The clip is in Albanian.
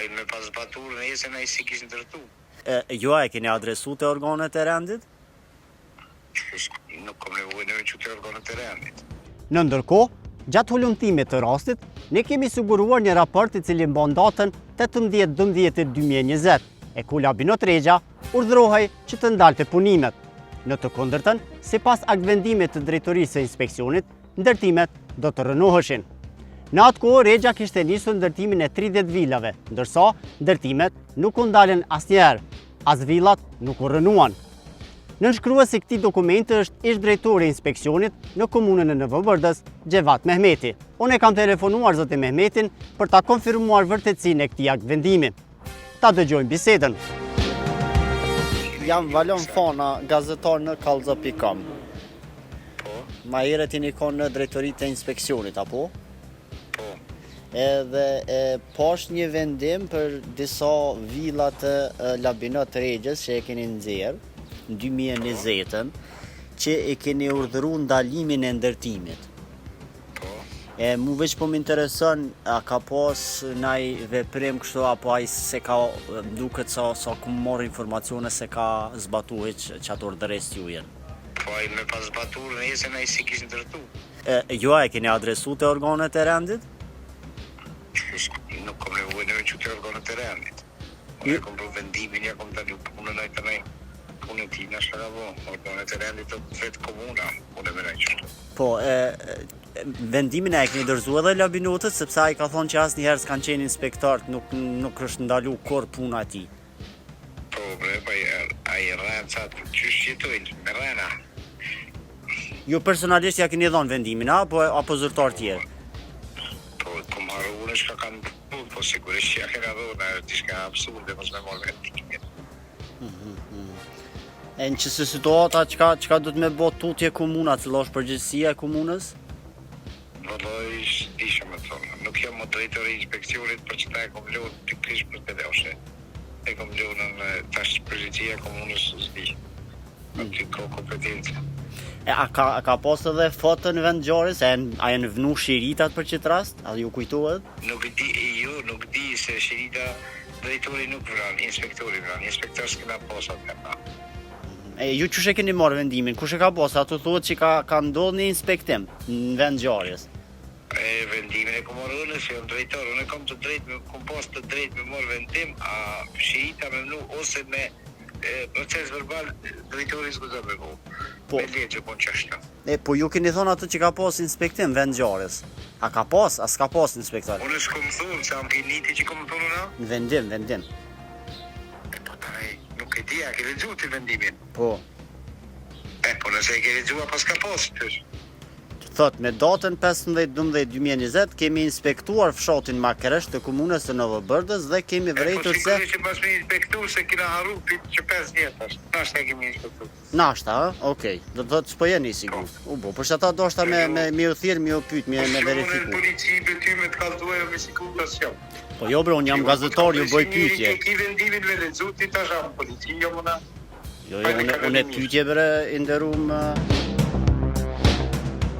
ai me pas zbatur nesër ai si kishte ndërtu. Ju e keni adresu të organet e rendit? Nuk kam nevojë në që të organet e rendit. Në ndërkohë, gjatë hulumtimit të rastit, ne kemi siguruar një raport i cili mban datën 18/12/2020, e ku Labinot Regja urdhërohej që të ndalte punimet. Në të kundërtën, sipas aktvendimit të drejtorisë së inspeksionit, ndërtimet do të rënoheshin. Në atë kohë, Regja kishte nisur ndërtimin e 30 vilave, ndërsa ndërtimet nuk u ndalen asnjëherë, as villat nuk u rënuan. Nënshkruesi i këtij dokumenti është ish drejtori i inspeksionit në komunën e Nevëbërdës, Xhevat Mehmeti. Unë e kam telefonuar zotin Mehmetin për ta konfirmuar vërtetësinë e këtij aktvendimi. Ta dëgjojmë bisedën. Jam Valon Fana, gazetar në kallza.com. Po, Ma herët jeni konë në drejtoritë e inspeksionit, apo? po. Edhe posh një vendim për disa villa të Labinot Regjës që e keni nxjerr në 2020, që e keni urdhëruar ndalimin e ndërtimit. Po. Mu veç po më intereson, a ka pas ndaj veprim kështu apo ai se ka duket sa ku morr informacione se ka zbatuar çato urdhëres jujen. Po ai me pas zbatur nesër ai si kishte ndërtu. Ju e keni adresu të organet e rendit? Nuk kam nevojë në që të organet e rendit. Unë kam bërë vendimin, ja kam dalë punën ai tani. Punën ti na shkavo, organet e rendit të vetë komuna, unë më nëjë qëtu. Po, vendimin e keni dorëzuar edhe Labinotët, sepse ai ka thonë që asnjëherë s'kan qenë inspektorët, nuk është ndalu kur puna e tij. Po, bre, pa ai rrencat çish jetojnë me rrena. Ju personalisht ja keni dhënë vendimin, apo zyrtar tjerë? Po, kom harru unë shka kanë bërë, po sigurisht që ja kena dhënë diçka absurde, mos me morë vendimin. E në qëse situata, qka do të me bo tutje komuna, cila është përgjegjësia e komunës? Vëlloj, isha me thonë, nuk jam më drejtori i inspeksionit për që ta e kom lënë pikërisht për të devshe. E kom lënë në tash përgjegjësia e komunës s'di. Aty ka kompetencë. A ka pas edhe foto në vendngjarjes, a janë vënu shiritat për qëtë rast? A ju kujtohet? Nuk di se shirita drejtori nuk vran, inspektori vran. Inspektor s'kena pas atë ka. Ju qësh e keni marrë vendimin? Kush e ka pas? Ato thuhet që ka ndodhur një inspektim në vendngjarjes. Vendimin e kom marrë unë, se jam drejtor, unë kom të drejtë, kom pas të drejtë me marrë vendim, a shirita me mnu, ose me proces verbal, drejtori s'guza me mu. Me legje po në qashta. Po ju keni thonë atë që ka pas inspektim vendngjarjes. A ka pas? A s'ka pas inspektor? Unë s'kom thonë, se am ke niti që kom thonë na? Vendim. Po taj, nuk e di, a ke lexuar ti vendimin? Po. Po nëse e ke lexuar pas ka pas, pysh. Thot, me datën 15/12/2020 kemi inspektuar fshatin Makeresh të komunës të Nevëbërdës dhe kemi vërejtur se... Po sigurisht që pas me inspektu se kina haru që 5 vjetash. Nashta e kemi inspektu. Nashta, okej. Do të thotë s'po jeni sigurt. Po shta do shta me u thirr, me u pyet, me verifiku. Po polici betyme të kallëtuara me sigurtas jam. Po jo bre, unë jam gazetar, ju bëj pyetje. Ki vendimin me lexu ti tash am polici jo mëna. Jo, unë pyetje bre, i nderuam